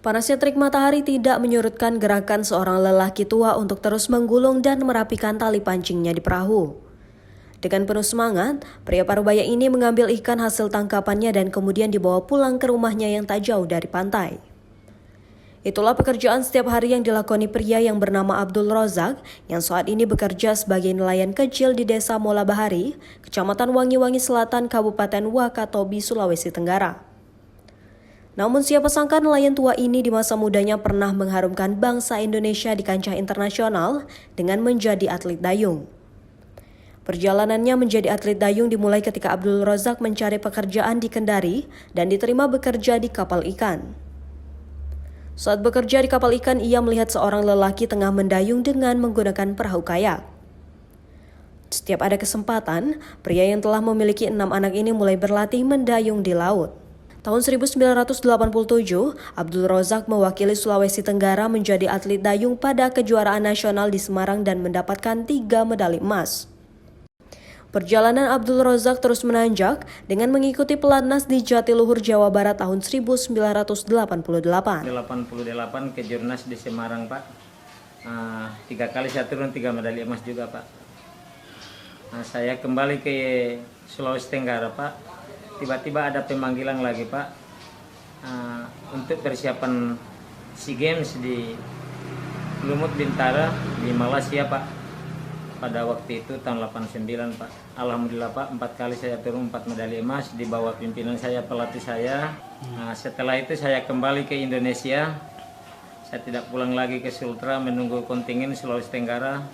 Panasnya terik matahari tidak menyurutkan gerakan seorang lelaki tua untuk terus menggulung dan merapikan tali pancingnya di perahu. Dengan penuh semangat, pria parubaya ini mengambil ikan hasil tangkapannya dan kemudian dibawa pulang ke rumahnya yang tak jauh dari pantai. Itulah pekerjaan setiap hari yang dilakoni pria yang bernama Abdul Rozak yang saat ini bekerja sebagai nelayan kecil di Desa Mola Bahari, Kecamatan Wangi-Wangi Selatan, Kabupaten Wakatobi, Sulawesi Tenggara. Namun siapa sangka nelayan tua ini di masa mudanya pernah mengharumkan bangsa Indonesia di kancah internasional dengan menjadi atlet dayung. Perjalanannya menjadi atlet dayung dimulai ketika Abdul Rozak mencari pekerjaan di Kendari dan diterima bekerja di kapal ikan. Saat bekerja di kapal ikan, ia melihat seorang lelaki tengah mendayung dengan menggunakan perahu kayak. Setiap ada kesempatan, pria yang telah memiliki 6 anak ini mulai berlatih mendayung di laut. Tahun 1987, Abdul Rozak mewakili Sulawesi Tenggara menjadi atlet dayung pada kejuaraan nasional di Semarang dan mendapatkan 3 medali emas. Perjalanan Abdul Rozak terus menanjak dengan mengikuti pelatnas di Jatiluhur, Jawa Barat tahun 1988. 88 ke Jurnas di Semarang, Pak. 3 kali saya turun 3 medali emas juga, Pak. Saya kembali ke Sulawesi Tenggara, Pak. Tiba-tiba ada pemanggilan lagi, Pak, untuk persiapan SEA Games di Lumut Bintara di Malaysia, Pak. Pada waktu itu tahun 89, Pak. Alhamdulillah, Pak, 4 kali saya turun 4 medali emas di bawah pimpinan saya, pelatih saya. Setelah itu saya kembali ke Indonesia. Saya tidak pulang lagi ke Sultra menunggu kontingen Sulawesi Tenggara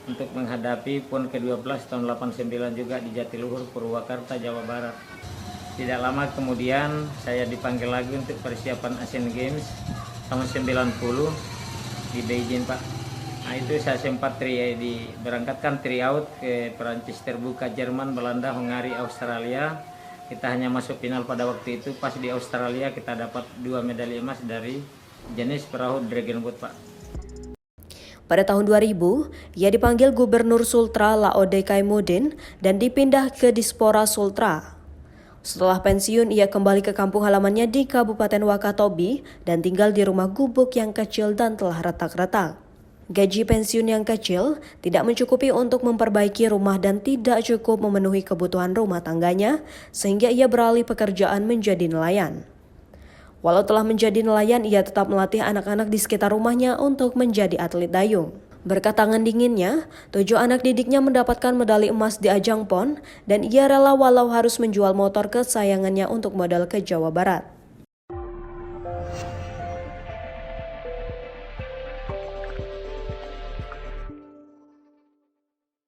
untuk menghadapi PON ke-12 tahun 89 juga di Jatiluhur, Purwakarta, Jawa Barat. Tidak lama kemudian saya dipanggil lagi untuk persiapan Asian Games tahun 90 di Beijing, Pak. Itu saya sempat berangkatkan tryout ke Perancis terbuka, Jerman, Belanda, Hungari, Australia. Kita hanya masuk final pada waktu itu. Pas di Australia kita dapat 2 medali emas dari jenis perahu Dragon Boat, Pak. Pada tahun 2000, ia dipanggil Gubernur Sultra Laode Kaimudin dan dipindah ke Dispora Sultra. Setelah pensiun, ia kembali ke kampung halamannya di Kabupaten Wakatobi dan tinggal di rumah gubuk yang kecil dan telah retak-retak. Gaji pensiun yang kecil tidak mencukupi untuk memperbaiki rumah dan tidak cukup memenuhi kebutuhan rumah tangganya, sehingga ia beralih pekerjaan menjadi nelayan. Walau telah menjadi nelayan, ia tetap melatih anak-anak di sekitar rumahnya untuk menjadi atlet dayung. Berkat tangan dinginnya, 7 anak didiknya mendapatkan medali emas di ajang PON dan ia rela walau harus menjual motor kesayangannya untuk modal ke Jawa Barat.